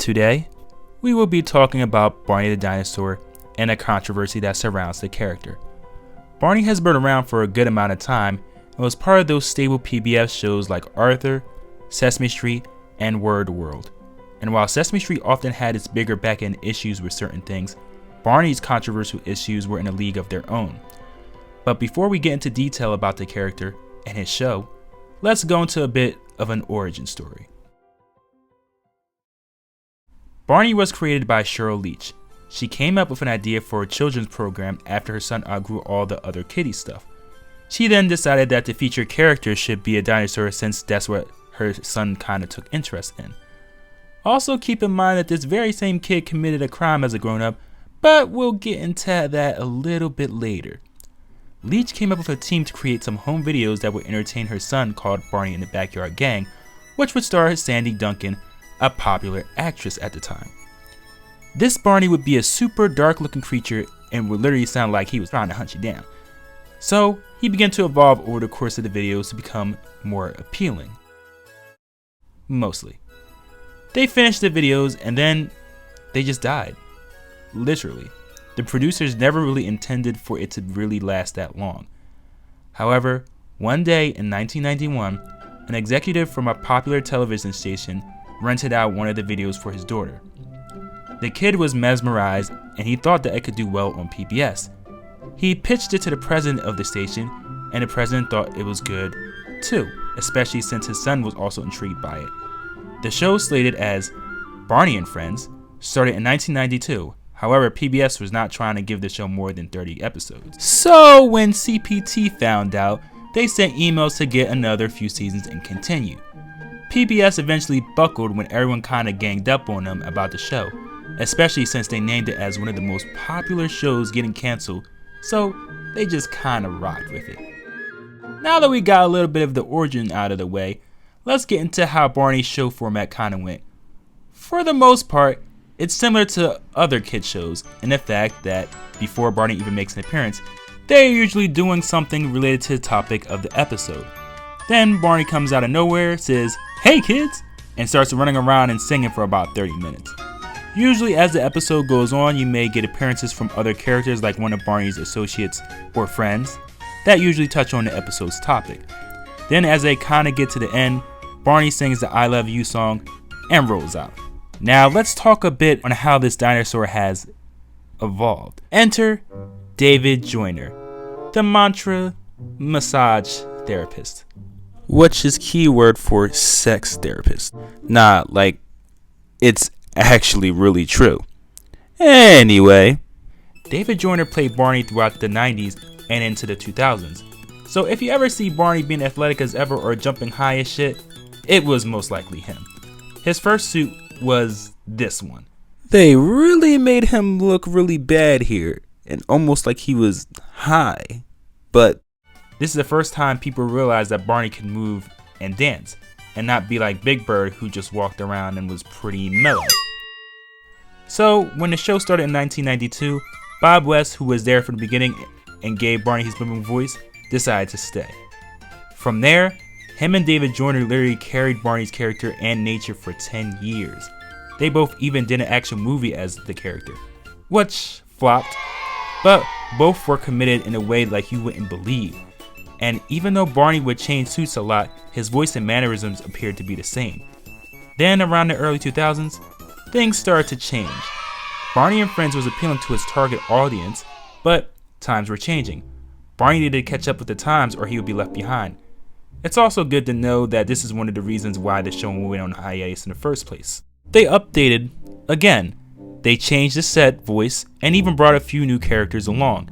Today, we will be talking about Barney the Dinosaur and a controversy that surrounds the character. Barney has been around for a good amount of time and was part of those stable PBS shows like Arthur, Sesame Street, and Word World. And while Sesame Street often had its bigger back-end issues with certain things, Barney's controversial issues were in a league of their own. But before we get into detail about the character and his show, let's go into a bit of an origin story. Barney was created by Cheryl Leach. She came up with an idea for a children's program after her son outgrew all the other kiddie stuff. She then decided that the featured character should be a dinosaur since that's what her son kinda took interest in. Also keep in mind that this very same kid committed a crime as a grown-up, but we'll get into that a little bit later. Leach came up with a team to create some home videos that would entertain her son called Barney and the Backyard Gang, which would star Sandy Duncan, a popular actress at the time. This Barney would be a super dark looking creature and would literally sound like he was trying to hunt you down. So he began to evolve over the course of the videos to become more appealing. Mostly. They finished the videos and then they just died. Literally. The producers never really intended for it to really last that long. However, one day in 1991, an executive from a popular television station rented out one of the videos for his daughter. The kid was mesmerized and he thought that it could do well on PBS. He pitched it to the president of the station and the president thought it was good too, especially since his son was also intrigued by it. The show, slated as Barney and Friends, started in 1992. However, PBS was not trying to give the show more than 30 episodes. So when CPT found out, they sent emails to get another few seasons and continue. PBS eventually buckled when everyone kinda ganged up on them about the show, especially since they named it as one of the most popular shows getting cancelled, so they just kinda rocked with it. Now that we got a little bit of the origin out of the way, let's get into how Barney's show format kinda went. For the most part, it's similar to other kid shows in the fact that before Barney even makes an appearance, they're usually doing something related to the topic of the episode. Then Barney comes out of nowhere, says, "Hey kids," and starts running around and singing for about 30 minutes. Usually as the episode goes on, you may get appearances from other characters like one of Barney's associates or friends that usually touch on the episode's topic. Then as they kinda get to the end, Barney sings the "I Love You" song and rolls out. Now let's talk a bit on how this dinosaur has evolved. Enter David Joyner, the mantra massage therapist, which is keyword for sex therapist. Nah, like, it's actually really true. Anyway, David Joyner played Barney throughout the 90s and into the 2000s. So if you ever see Barney being athletic as ever or jumping high as shit, it was most likely him. His first suit was this one. They really made him look really bad here and almost like he was high. But this is the first time people realized that Barney could move and dance and not be like Big Bird, who just walked around and was pretty mellow. So when the show started in 1992, Bob West, who was there from the beginning and gave Barney his booming voice, decided to stay. From there, him and David Joyner literally carried Barney's character and nature for 10 years. They both even did an actual movie as the character, which flopped, but both were committed in a way like you wouldn't believe. And even though Barney would change suits a lot, his voice and mannerisms appeared to be the same. Then around the early 2000s, things started to change. Barney and Friends was appealing to its target audience, but times were changing. Barney needed to catch up with the times or he would be left behind. It's also good to know that this is one of the reasons why the show went on hiatus in the first place. They updated again. They changed the set, voice, and even brought a few new characters along.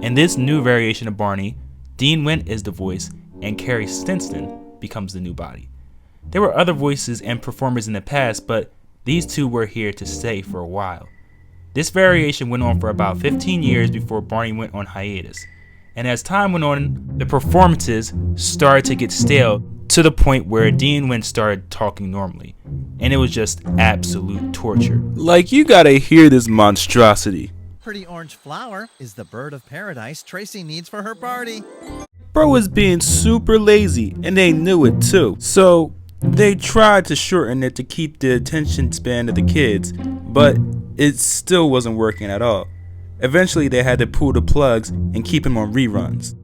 In this new variation of Barney, Dean Wint is the voice and Carrie Stinston becomes the new body. There were other voices and performers in the past, but these two were here to stay for a while. This variation went on for about 15 years before Barney went on hiatus. And as time went on, the performances started to get stale to the point where Dean Wint started talking normally. And it was just absolute torture. Like, you gotta hear this monstrosity. Pretty orange flower is the bird of paradise Tracy needs for her party. Bro was being super lazy and they knew it too. So They tried to shorten it to keep the attention span of the kids, but it still wasn't working at all. Eventually they had to pull the plugs and keep him on reruns.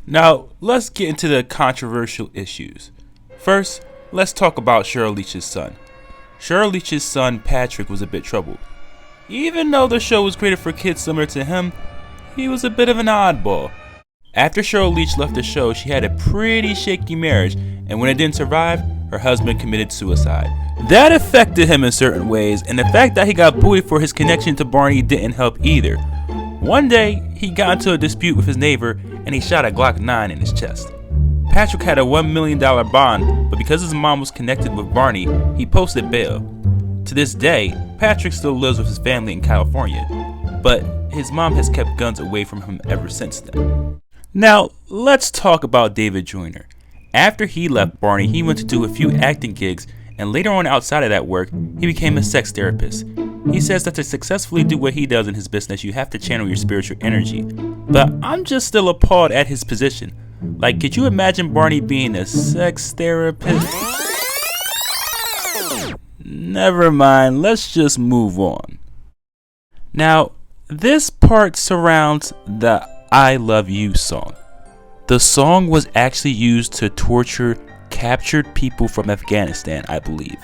Now, let's get into the controversial issues. First, let's talk about Cheryl Leach's son. Cheryl Leach's son, Patrick, was a bit troubled. Even though the show was created for kids similar to him, he was a bit of an oddball. After Cheryl Leach left the show, she had a pretty shaky marriage, and when it didn't survive, her husband committed suicide. That affected him in certain ways, and the fact that he got bullied for his connection to Barney didn't help either. One day, he got into a dispute with his neighbor, and he shot a Glock 9 in his chest. Patrick had a $1 million bond, but because his mom was connected with Barney, he posted bail. To this day, Patrick still lives with his family in California, but his mom has kept guns away from him ever since then. Now, let's talk about David Joyner. After he left Barney, he went to do a few acting gigs, and later on outside of that work, he became a sex therapist. He says that to successfully do what he does in his business, you have to channel your spiritual energy. But I'm just still appalled at his position. Like, could you imagine Barney being a sex therapist? Never mind, let's just move on. Now, this part surrounds the I Love You song. The song was actually used to torture captured people from Afghanistan, I believe.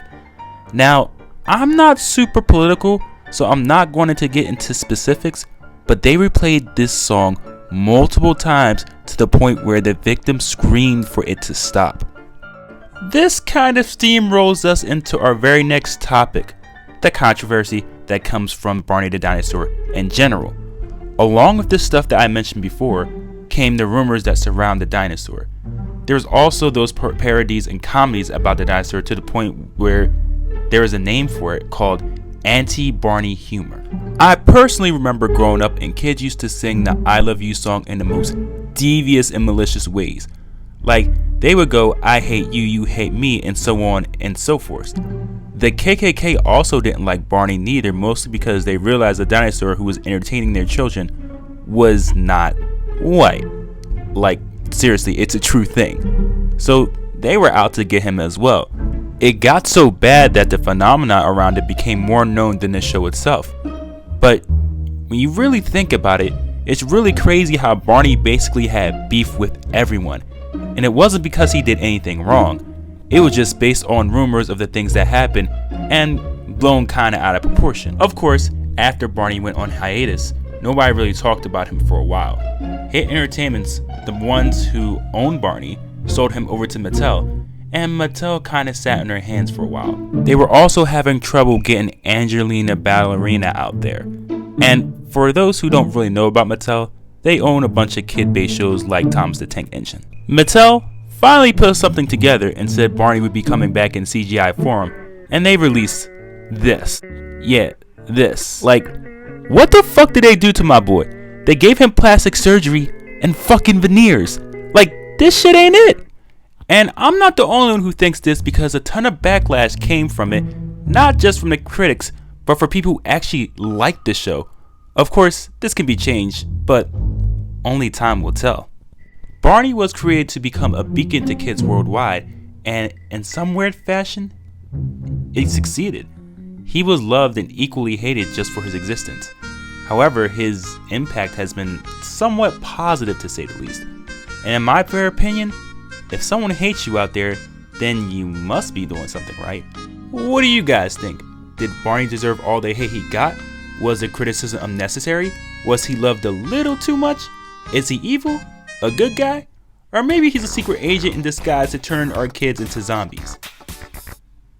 Now, I'm not super political, so I'm not going to get into specifics, but they replayed this song multiple times to the point where the victim screamed for it to stop. This kind of steamrolls us into our very next topic, the controversy that comes from Barney the Dinosaur in general. Along with this stuff that I mentioned before, came the rumors that surround the dinosaur. There's also those parodies and comedies about the dinosaur to the point where there is a name for it called anti-Barney humor. I personally remember growing up and kids used to sing the I Love You song in the most devious and malicious ways. Like, they would go, I hate you, you hate me, and so on and so forth. The KKK also didn't like Barney neither, mostly because they realized the dinosaur who was entertaining their children was not white. Like, seriously, it's a true thing. So they were out to get him as well. It got so bad that the phenomena around it became more known than the show itself. But when you really think about it, it's really crazy how Barney basically had beef with everyone. And it wasn't because he did anything wrong. It was just based on rumors of the things that happened and blown kinda out of proportion. Of course, after Barney went on hiatus, nobody really talked about him for a while. Hit Entertainment's, the ones who owned Barney, sold him over to Mattel, and Mattel kinda sat on their hands for a while. They were also having trouble getting Angelina Ballerina out there. And for those who don't really know about Mattel, they own a bunch of kid-based shows like Thomas the Tank Engine. Mattel finally put something together and said Barney would be coming back in CGI form, and they released this. Yeah, this. Like, what the fuck did they do to my boy? They gave him plastic surgery and fucking veneers. Like, this shit ain't it. And I'm not the only one who thinks this, because a ton of backlash came from it, not just from the critics, but for people who actually liked the show. Of course, this can be changed, but only time will tell. Barney was created to become a beacon to kids worldwide, and in some weird fashion, it succeeded. He was loved and equally hated just for his existence. However, his impact has been somewhat positive, to say the least. And in my fair opinion, if someone hates you out there, then you must be doing something right. What do you guys think? Did Barney deserve all the hate he got? Was the criticism unnecessary? Was he loved a little too much? Is he evil? A good guy? Or maybe he's a secret agent in disguise to turn our kids into zombies?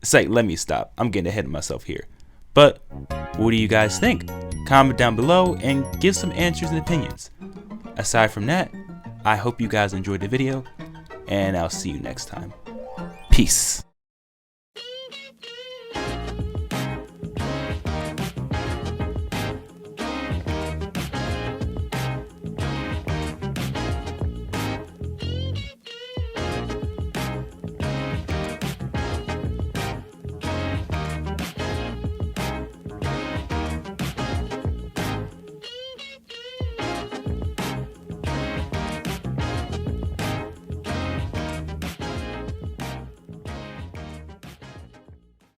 Say, let me stop. I'm getting ahead of myself here. But what do you guys think? Comment down below and give some answers and opinions. Aside from that, I hope you guys enjoyed the video, and I'll see you next time. Peace.